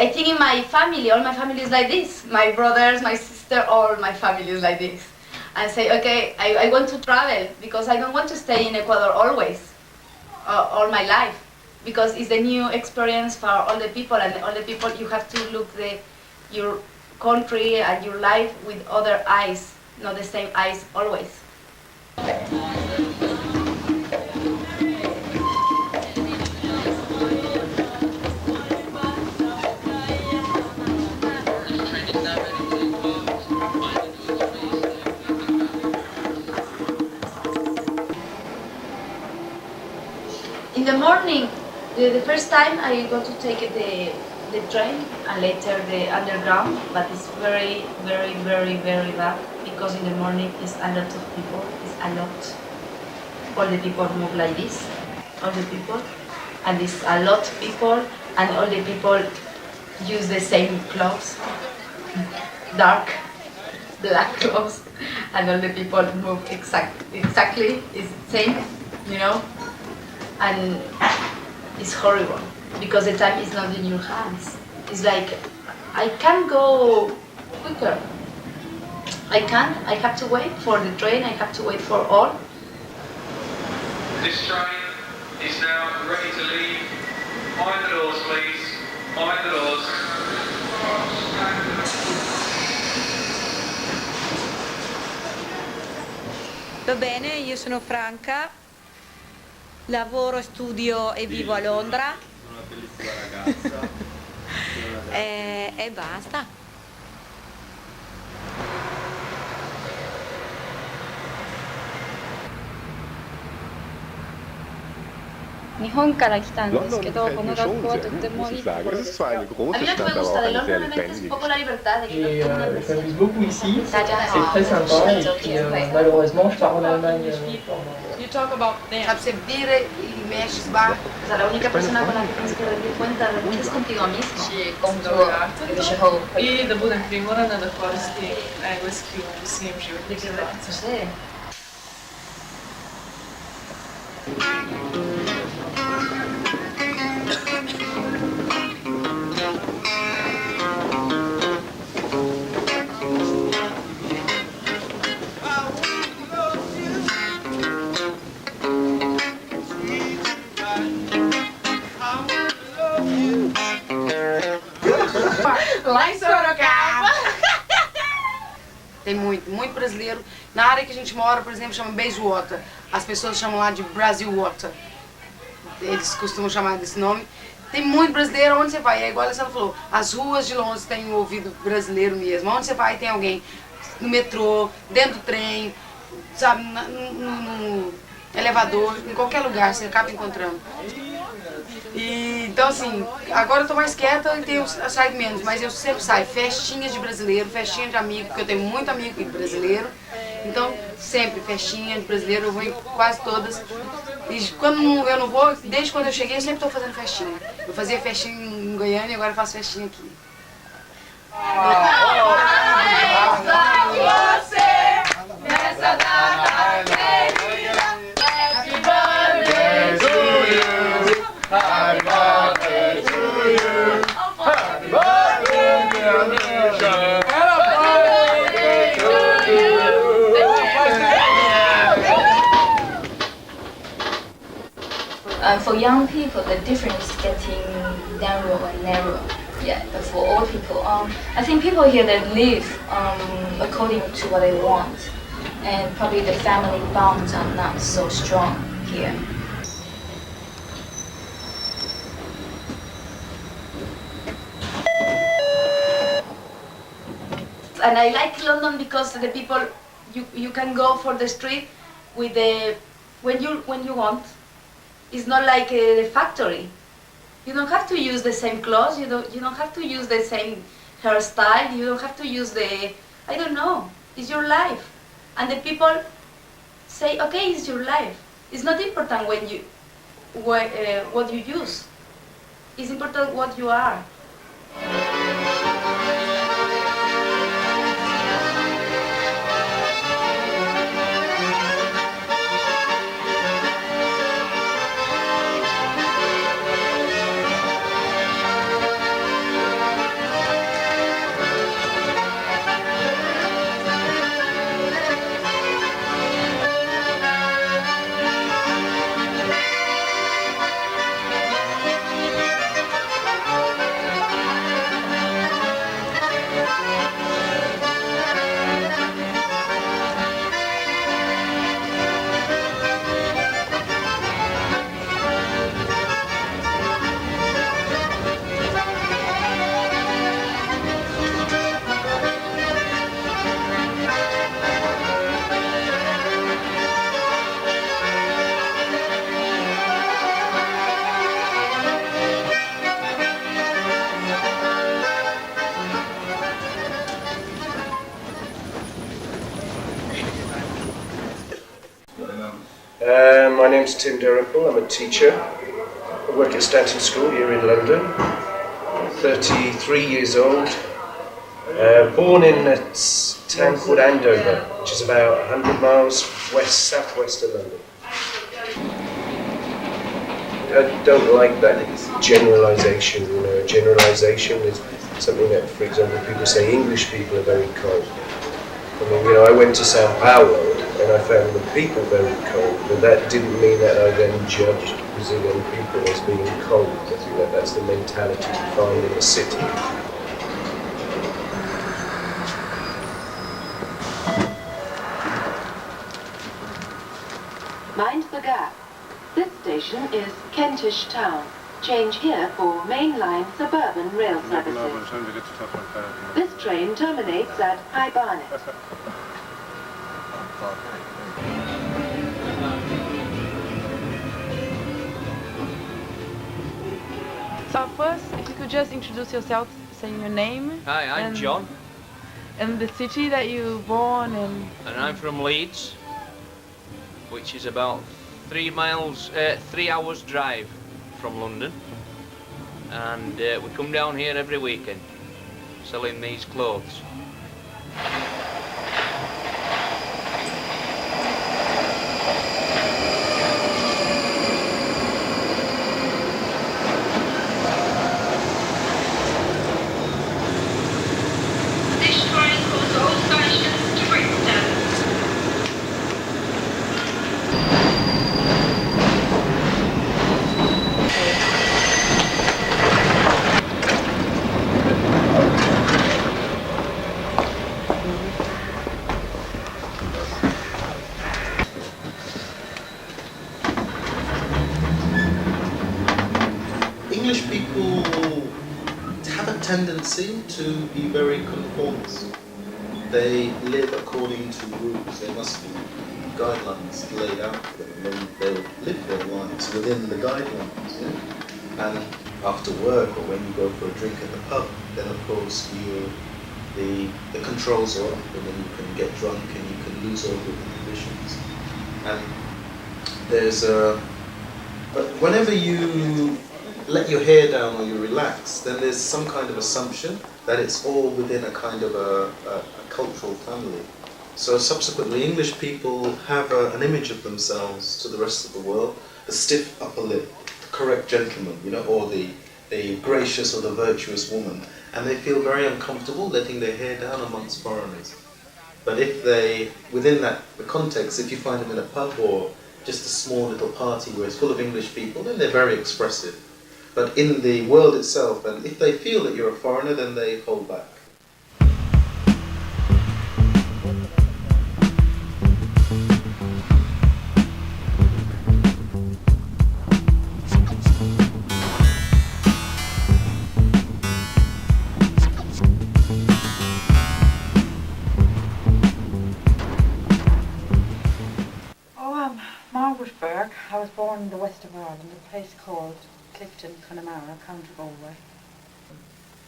I think in my family, all my family is like this. My brothers, my sister, all my family is like this. And say, okay, I want to travel because I don't want to stay in Ecuador always, all my life, because it's a new experience for all the people, and all the people you have to look your country and your life with other eyes, not the same eyes always. In the morning, the first time I go to take the train and later the underground, but it's very bad because in the morning it's a lot of people, it's a lot. All the people move like this, all the people, and it's a lot of people, and all the people use the same clothes, dark, black clothes, and all the people move exactly it's the same, you know. And it's horrible because the time is not in your hands. It's like I can't go quicker. I can't. I have to wait for the train. I have to wait for all. This train is now ready to leave. Mind the doors, please. Mind the doors. Va bene, io sono Franca. Lavoro, studio e vivo a Londra. Sono una bellissima ragazza. E basta. 日本から来たんですけど、この学校はとってもいいところですよ。A mí lo que me gusta de Londres realmente es un poco la libertad de que Et todo el mundo je m'amuse beaucoup ici, c'est 大家好 très sympa et puis malheureusement je pars en Allemagne You talk about them. Sabe, você vira e mexe os barcos. O sea, la única persona con la que tienes que rendir cuenta realmente es contigo mismo. И да будем приморана да користи английски у своим животnim ситуацијama. Lá em Sorocaba. Tem muito brasileiro. Na área que a gente mora, por exemplo, chama Bayswater. As pessoas chamam lá de Brasil Water. Eles costumam chamar desse nome. Tem muito brasileiro onde você vai. É igual a Alessandra falou, as ruas de Londres tem um ouvido brasileiro mesmo. Onde você vai tem alguém no metrô, dentro do trem, sabe, no elevador, em qualquer lugar você acaba encontrando. E, então assim, agora eu tô mais quieta e eu saio menos, mas eu sempre saio. Festinhas de brasileiro, festinha de amigo, porque eu tenho muito amigo brasileiro. Então, sempre, festinha de brasileiro, eu vou em quase todas. E quando eu não vou, desde quando eu cheguei, eu sempre estou fazendo festinha. Eu fazia festinha em Goiânia e agora eu faço festinha aqui. Nessa data querida, happy birthday to you, happy birthday to you, happy birthday dear Misha, happy birthday to you. For young people, the difference is getting narrow and narrow. Yeah, but for old people, I think people here they live according to what they want, and probably the family bonds are not so strong here. And I like London because the people, you can go for the street with the when you want. It's not like a factory. You don't have to use the same clothes. You don't have to use the same hairstyle. You don't have to use I don't know. It's your life, and the people say, okay, it's your life. It's not important what you use. It's important what you are. My name's Tim Dalrymple. I'm a teacher. I work at Stanton School here in London. 33 years old. Born in a town called Andover, which is about 100 miles southwest of London. I don't like that generalisation. You know, generalisation is something that, for example, people say English people are very cold. I mean, you know, I went to Sao Paulo and I found the people very cold, but that didn't mean that I then judged Brazilian people as being cold. I think that that's the mentality you find in the city. Mind the gap. This station is Kentish Town. Change here for mainline suburban rail services. This train terminates at High Barnet. So first, if you could just introduce yourself, saying your name. Hi, I'm John. And the city that you were born in. And I'm from Leeds, which is about 3 hours drive from London. And we come down here every weekend, selling these clothes. This train calls all stations to Brixton. English people have a tendency to be very conformist. They live according to rules. There must be guidelines laid out for them, and they live their lives within the guidelines. Yeah? And after work or when you go for a drink at the pub, then of course the controls are up, and then you can get drunk and you can lose all your inhibitions. And there's but whenever you let your hair down or you relax, then there's some kind of assumption that it's all within a kind of a cultural family. So subsequently, English people have an image of themselves to the rest of the world, the stiff upper lip, the correct gentleman, you know, or the gracious or the virtuous woman, and they feel very uncomfortable letting their hair down amongst foreigners. But if they, within the context, if you find them in a pub or just a small little party where it's full of English people, then they're very expressive. But in the world itself, and if they feel that you're a foreigner, then they hold back. Oh, I'm Margaret Burke. I was born in the west of Ireland, a place called Clifton, Connemara, County Galway.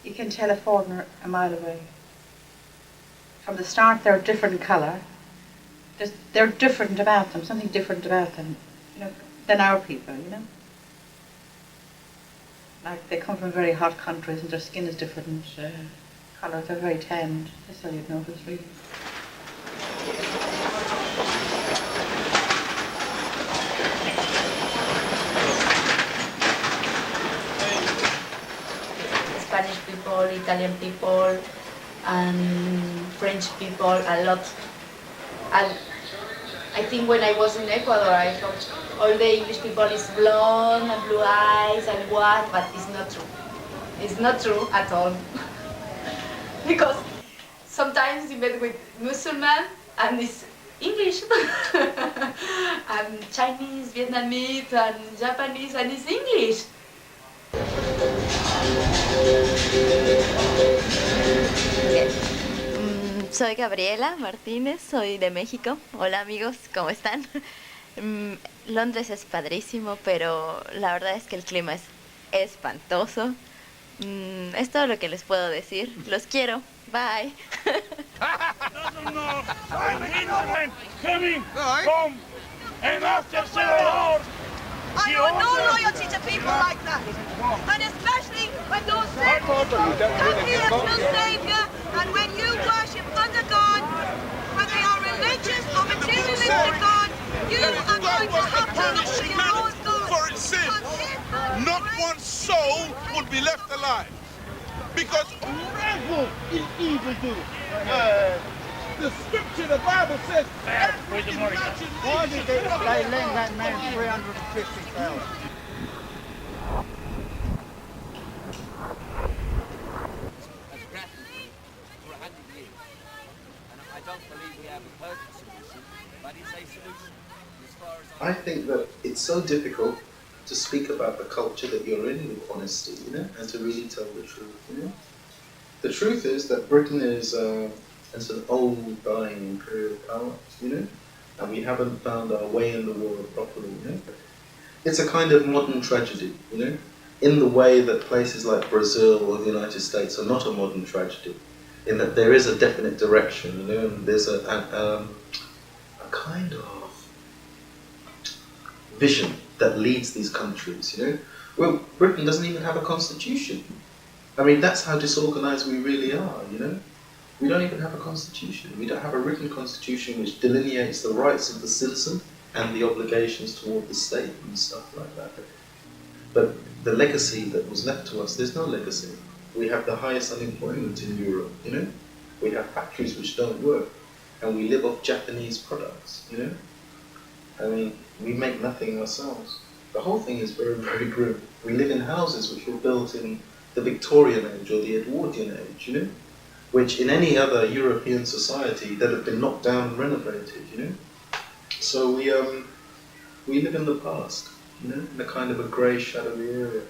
You can tell a foreigner a mile away. From the start, they're a different colour. They're different about them, something different about them, you know, than our people, you know. Like they come from very hot countries and their skin is different colour. They're very tanned. That's all you'd notice, really. Spanish people, Italian people, and French people a lot. And I think when I was in Ecuador, I thought all the English people is blonde and blue eyes and what, but it's not true. It's not true at all. Because sometimes you met with Muslim and it's English, and Chinese, Vietnamese, and Japanese, and it's English. Soy Gabriela Martínez, soy de México. Hola amigos, ¿cómo están? Londres es padrísimo, pero la verdad es que el clima es espantoso. Es todo lo que les puedo decir. Los quiero. Bye. and after several hours, I have no loyalty to people like that. And especially when those people come here to save you, and when you worship other gods, whether they are religious or materialistic gods, you are going to have to look to your own God. for its sin, not one soul would be left alive. Because evil is evil doers. The scripture, the Bible says, every imagination. Why did they lend that man 350,000? For 100 years. And I don't believe we have a perfect solution, but it's a solution. As far as I think that it's so difficult to speak about the culture that you're in with honesty, you know, and to really tell the truth, you know. The truth is that Britain is it's an old, dying imperial power, you know, and we haven't found our way in the world properly, you know. It's a kind of modern tragedy, you know, in the way that places like Brazil or the United States are not a modern tragedy, in that there is a definite direction, you know, and there's a kind of vision that leads these countries, you know. Well, Britain doesn't even have a constitution. I mean, that's how disorganized we really are, you know. We don't even have a constitution. We don't have a written constitution which delineates the rights of the citizen and the obligations toward the state and stuff like that. But the legacy that was left to us, there's no legacy. We have the highest unemployment in Europe, you know. We have factories which don't work, and we live off Japanese products, you know. I mean, we make nothing ourselves. The whole thing is very, very grim. We live in houses which were built in the Victorian age or the Edwardian age, you know, which in any other European society that have been knocked down and renovated, you know. So we live in the past, you know, in a kind of a grey, shadowy area.